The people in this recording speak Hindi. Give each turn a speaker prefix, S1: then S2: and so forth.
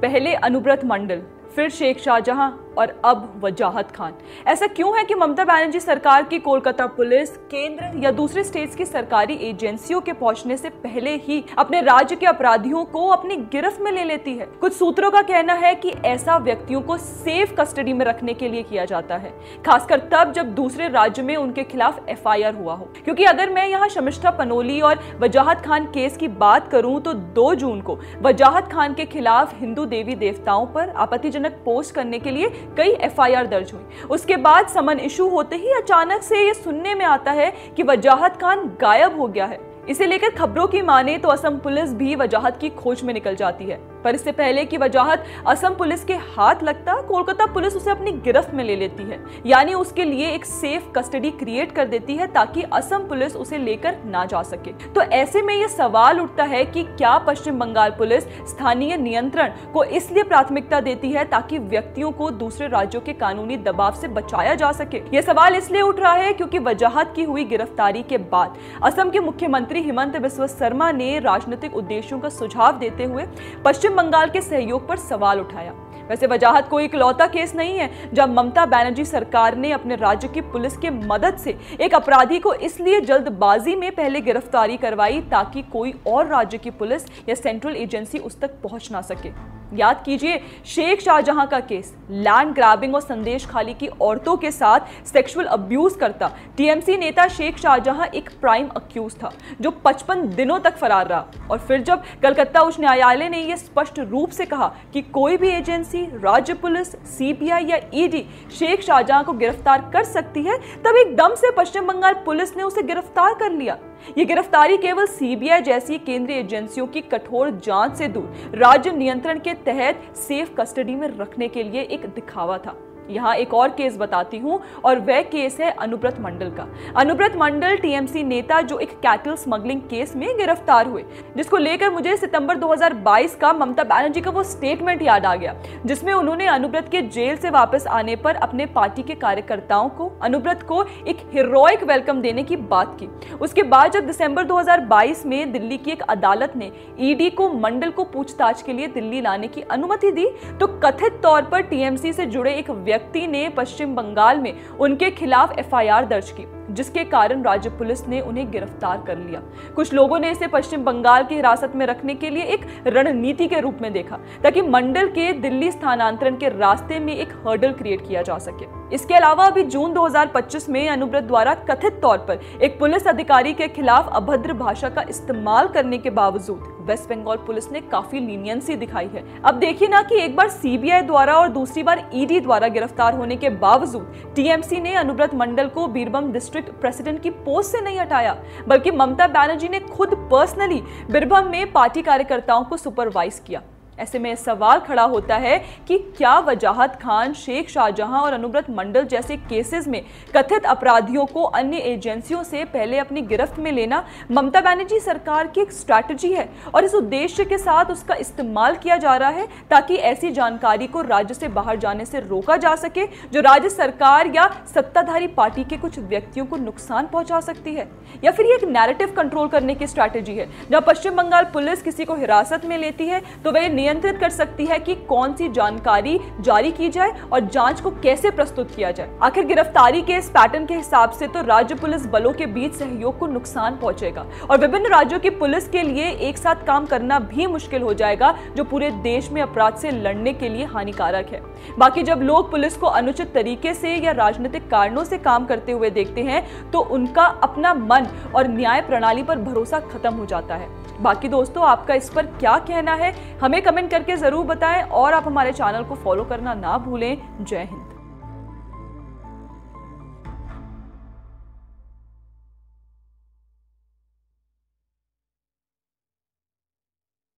S1: पहले अनुव्रत मंडल, फिर शेख शाहजहां और अब वजाहत खान। ऐसा क्यों है कि ममता बनर्जी सरकार की कोलकाता पुलिस, केंद्र या दूसरे स्टेट्स की सरकारी एजेंसियों के पहुंचने से पहले ही अपने राज्य के अपराधियों को अपनी गिरफ्त में ले लेती है? कुछ सूत्रों का कहना है कि ऐसा व्यक्तियों को सेफ कस्टडी में रखने के लिए किया जाता है, खासकर तब जब दूसरे राज्य में उनके खिलाफ FIR हुआ हो। क्योंकि अगर मैं यहाँ शमिष्ठा पनोली और वजाहत खान केस की बात करूं तो 2 जून को वजाहत खान के खिलाफ हिंदू देवी देवताओं पर आपत्तिजनक पोस्ट करने के लिए कई FIR दर्ज हुई। उसके बाद समन इशू होते ही अचानक से ये सुनने में आता है कि वजाहत खान गायब हो गया है। इसे लेकर खबरों की माने तो असम पुलिस भी वजाहत की खोज में निकल जाती है, पर इससे पहले कि वजाहत असम पुलिस के हाथ लगता, कोलकाता पुलिस उसे अपनी गिरफ्त में ले लेती है, यानी उसके लिए एक सेफ कस्टडी क्रिएट कर देती है ताकि असम पुलिस उसे लेकर ना जा सके। तो ऐसे में ये सवाल उठता है कि क्या पश्चिम बंगाल पुलिस स्थानीय नियंत्रण को इसलिए प्राथमिकता देती है ताकि व्यक्तियों को दूसरे राज्यों के कानूनी दबाव से बचाया जा सके? यह सवाल इसलिए उठ रहा है क्योंकि वजाहत की हुई गिरफ्तारी के बाद असम के मुख्यमंत्री हिमंत बिस्वा शर्मा ने राजनीतिक उद्देश्यों का सुझाव देते हुए पश्चिम बंगाल के सहयोग पर सवाल उठाया। वैसे वजाहत कोई इकलौता केस नहीं है जब ममता बनर्जी सरकार ने अपने राज्य की पुलिस के मदद से एक अपराधी को इसलिए जल्दबाजी में पहले गिरफ्तारी करवाई ताकि कोई और राज्य की पुलिस या सेंट्रल एजेंसी उस तक पहुंच ना सके। याद कीजिए शेख शाहजहां का केस, लैंड ग्रैबिंग और संदेश खाली की औरतों के साथ सेक्सुअल अब्यूज करता TMC नेता शेख शाहजहां एक प्राइम अक्यूज था जो 55 दिनों तक फरार रहा। और फिर जब कलकत्ता उच्च न्यायालय ने यह स्पष्ट रूप से कहा कि कोई भी एजेंसी, राज्य पुलिस, CBI या ED शेख शाहजहां को गिरफ्तार कर सकती है, तब एकदम से पश्चिम बंगाल पुलिस ने उसे गिरफ्तार कर लिया। ये गिरफ्तारी केवल CBI जैसी केंद्रीय एजेंसियों की कठोर जांच से दूर राज्य नियंत्रण के तहत सेफ कस्टडी में रखने के लिए एक दिखावा था। यहाँ एक और केस बताती हूँ और वह केस है अनुव्रत मंडल का। अनुव्रत मंडल TMC नेता जो एक कैटल स्मगलिंग केस में गिरफ्तार हुए, जिसको लेकर मुझे सितंबर 2022 का ममता बनर्जी का वो स्टेटमेंट याद आ गया जिसमें उन्होंने अनुव्रत के जेल से वापस आने पर अपने पार्टी के कार्यकर्ताओं को अनुव्रत को एक हीरोइक वेलकम देने की बात की। उसके बाद जब दिसंबर 2022 में दिल्ली की एक अदालत ने ED को मंडल को पूछताछ के लिए दिल्ली लाने की अनुमति दी तो कथित तौर पर TMC से जुड़े एक व्यक्ति ने पश्चिम बंगाल में उनके खिलाफ FIR दर्ज की, जिसके कारण राज्य पुलिस ने उन्हें गिरफ्तार कर लिया। कुछ लोगों ने इसे पश्चिम बंगाल की हिरासत में रखने के लिए एक रणनीति के रूप में देखा ताकि मंडल के दिल्ली स्थानांतरण के रास्ते में एक हर्डल क्रिएट किया जा सके। इसके अलावा अभी जून 2025 में अनुव्रत द्वारा कथित तौर पर एक पुलिस अधिकारी के खिलाफ अभद्र भाषा का इस्तेमाल करने के बावजूद वेस्ट बंगाल पुलिस ने काफी लीनियंसी दिखाई है। अब देखिए ना कि एक बार CBI द्वारा और दूसरी बार ED द्वारा गिरफ्तार होने के बावजूद TMC ने अनुव्रत मंडल को बीरभूम डिस्ट्रिक्ट प्रेसिडेंट की पोस्ट से नहीं हटाया, बल्कि ममता बनर्जी ने खुद पर्सनली बीरभूम में पार्टी कार्यकर्ताओं को सुपरवाइज किया। ऐसे में सवाल खड़ा होता है कि क्या वजाहत खान, शेख शाहजहां और अनुव्रत मंडल जैसे केसेस में कथित अपराधियों को अन्य एजेंसियों से पहले अपनी गिरफ्त में लेना ममता बनर्जी सरकार की एक स्ट्रैटेजी है और इस उद्देश्य के साथ उसका इस्तेमाल किया जा रहा है ताकि ऐसी जानकारी को राज्य से बाहर जाने से रोका जा सके जो राज्य सरकार या सत्ताधारी पार्टी के कुछ व्यक्तियों को नुकसान पहुंचा सकती है। या फिर ये एक नैरेटिव कंट्रोल करने की स्ट्रैटेजी है। जब पश्चिम बंगाल पुलिस किसी को हिरासत में लेती है तो वह नियंत्रित कर सकती है कि कौन सी जानकारी जारी की जाए और जांच को कैसे प्रस्तुत किया जाए। आखिर गिरफ्तारी के इस पैटर्न के हिसाब से तो राज्य पुलिस बलों के बीच सहयोग को नुकसान पहुंचेगा और विभिन्न राज्यों की पुलिस के लिए एक साथ काम करना भी मुश्किल हो जाएगा, जो पूरे देश में अपराध से लड़ने के लिए हानिकारक है। बाकी जब लोग पुलिस को अनुचित तरीके से या राजनीतिक कारणों से काम करते हुए देखते हैं तो उनका अपना मन और न्याय प्रणाली पर भरोसा खत्म हो जाता है। बाकी दोस्तों, आपका इस पर क्या कहना है हमें कमेंट करके जरूर बताएं और आप हमारे चैनल को फॉलो करना ना भूलें। जय हिंद।